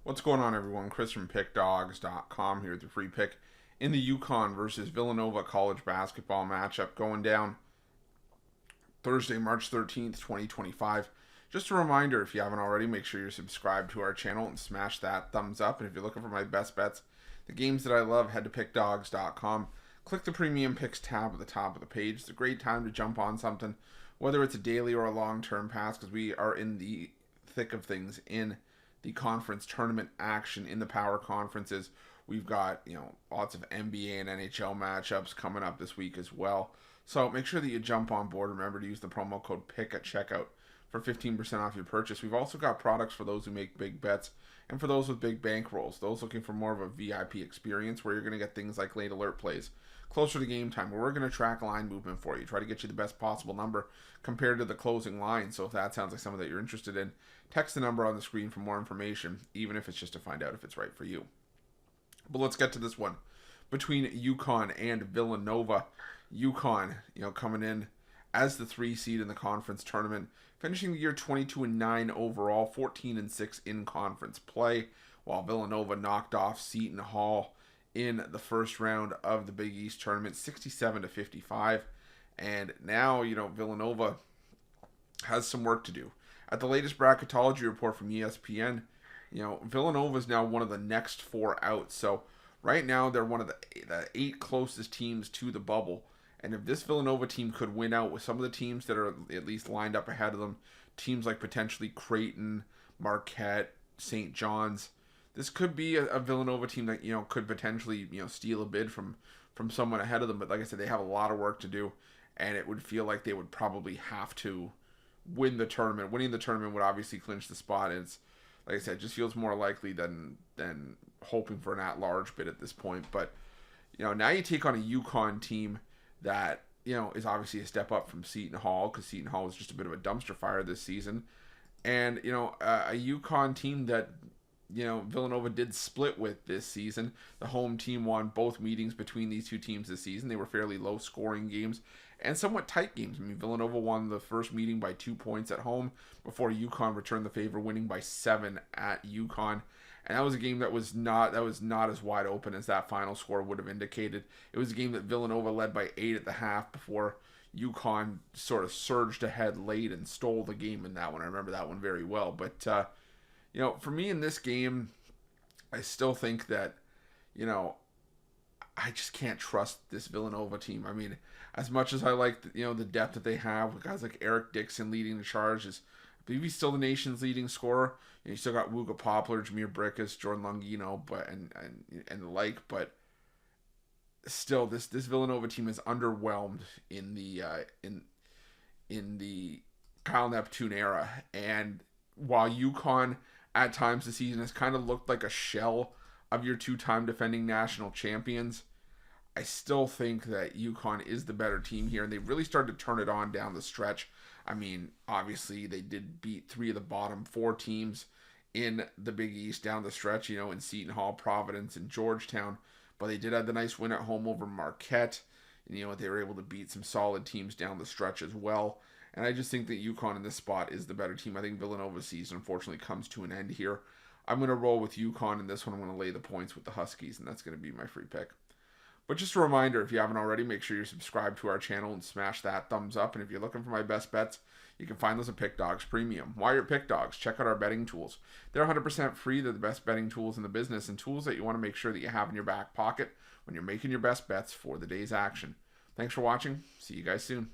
What's going on, everyone? Chris from Pickdawgz.com here with your free pick in the UConn versus Villanova college basketball matchup going down Thursday, March 13th, 2025. Just a reminder, if you haven't already, make sure you're subscribed to our channel and smash that thumbs up. And if you're looking for my best bets, the games that I love, head to Pickdawgz.com. Click the Premium Picks tab at the top of the page. It's a great time to jump on something, whether it's a daily or a long-term pass, because we are in the thick of things in the conference tournament action in the power conferences. We've got, lots of NBA and NHL matchups coming up this week as well. So make sure that you jump on board. Remember to use the promo code PICK at checkout for 15% off your purchase. We've also got products for those who make big bets and for those with big bankrolls. Those looking for more of a VIP experience where you're going to get things like late alert plays closer to game time, where we're going to track line movement for you, try to get you the best possible number compared to the closing line. So if that sounds like something that you're interested in, text the number on the screen for more information, even if it's just to find out if it's right for you. But let's get to this one between UConn and Villanova. UConn, coming in as the 3 seed in the conference tournament, finishing the year 22-9 overall, 14-6 in conference play, while Villanova knocked off Seton Hall in the first round of the Big East tournament, 67-55. And now, Villanova has some work to do. At the latest bracketology report from ESPN, Villanova is now one of the next 4 out. So right now they're one of the 8 closest teams to the bubble. And if this Villanova team could win out with some of the teams that are at least lined up ahead of them, teams like potentially Creighton, Marquette, St. John's, this could be a Villanova team that, could potentially, steal a bid from someone ahead of them. But like I said, they have a lot of work to do, and it would feel like they would probably have to win the tournament. Winning the tournament would obviously clinch the spot. And it's, like I said, it just feels more likely than hoping for an at-large bid at this point. But, now you take on a UConn team that, is obviously a step up from Seton Hall, because Seton Hall was just a bit of a dumpster fire this season. And, a UConn team that, Villanova did split with this season. The home team won both meetings between these two teams this season. They were fairly low-scoring games and somewhat tight games. I mean, Villanova won the first meeting by 2 points at home before UConn returned the favor, winning by 7 at UConn. And that was a game that was not as wide open as that final score would have indicated. It was a game that Villanova led by 8 at the half before UConn sort of surged ahead late and stole the game in that one. I remember that one very well. But, for me in this game, I still think that, I just can't trust this Villanova team. I mean, as much as I like, the depth that they have with guys like Eric Dixon leading the charge, I believe he's still the nation's leading scorer. You still got Wooga Poplar, Jameer Brickus, Jordan Longino, and the like. But still, this Villanova team is underwhelmed in the Kyle Neptune era. And while UConn at times this season has kind of looked like a shell of your 2-time defending national champions, I still think that UConn is the better team here, and they really started to turn it on down the stretch. I mean, obviously, they did beat 3 of the bottom 4 teams in the Big East down the stretch, in Seton Hall, Providence, and Georgetown. But they did have the nice win at home over Marquette. And, they were able to beat some solid teams down the stretch as well. And I just think that UConn in this spot is the better team. I think Villanova's season, unfortunately, comes to an end here. I'm going to roll with UConn in this one. I'm going to lay the points with the Huskies, and that's going to be my free pick. But just a reminder, if you haven't already, make sure you're subscribed to our channel and smash that thumbs up. And if you're looking for my best bets, you can find those at Pickdawgz Premium. While you're at Pickdawgz, check out our betting tools. They're 100% free. They're the best betting tools in the business, and tools that you want to make sure that you have in your back pocket when you're making your best bets for the day's action. Thanks for watching. See you guys soon.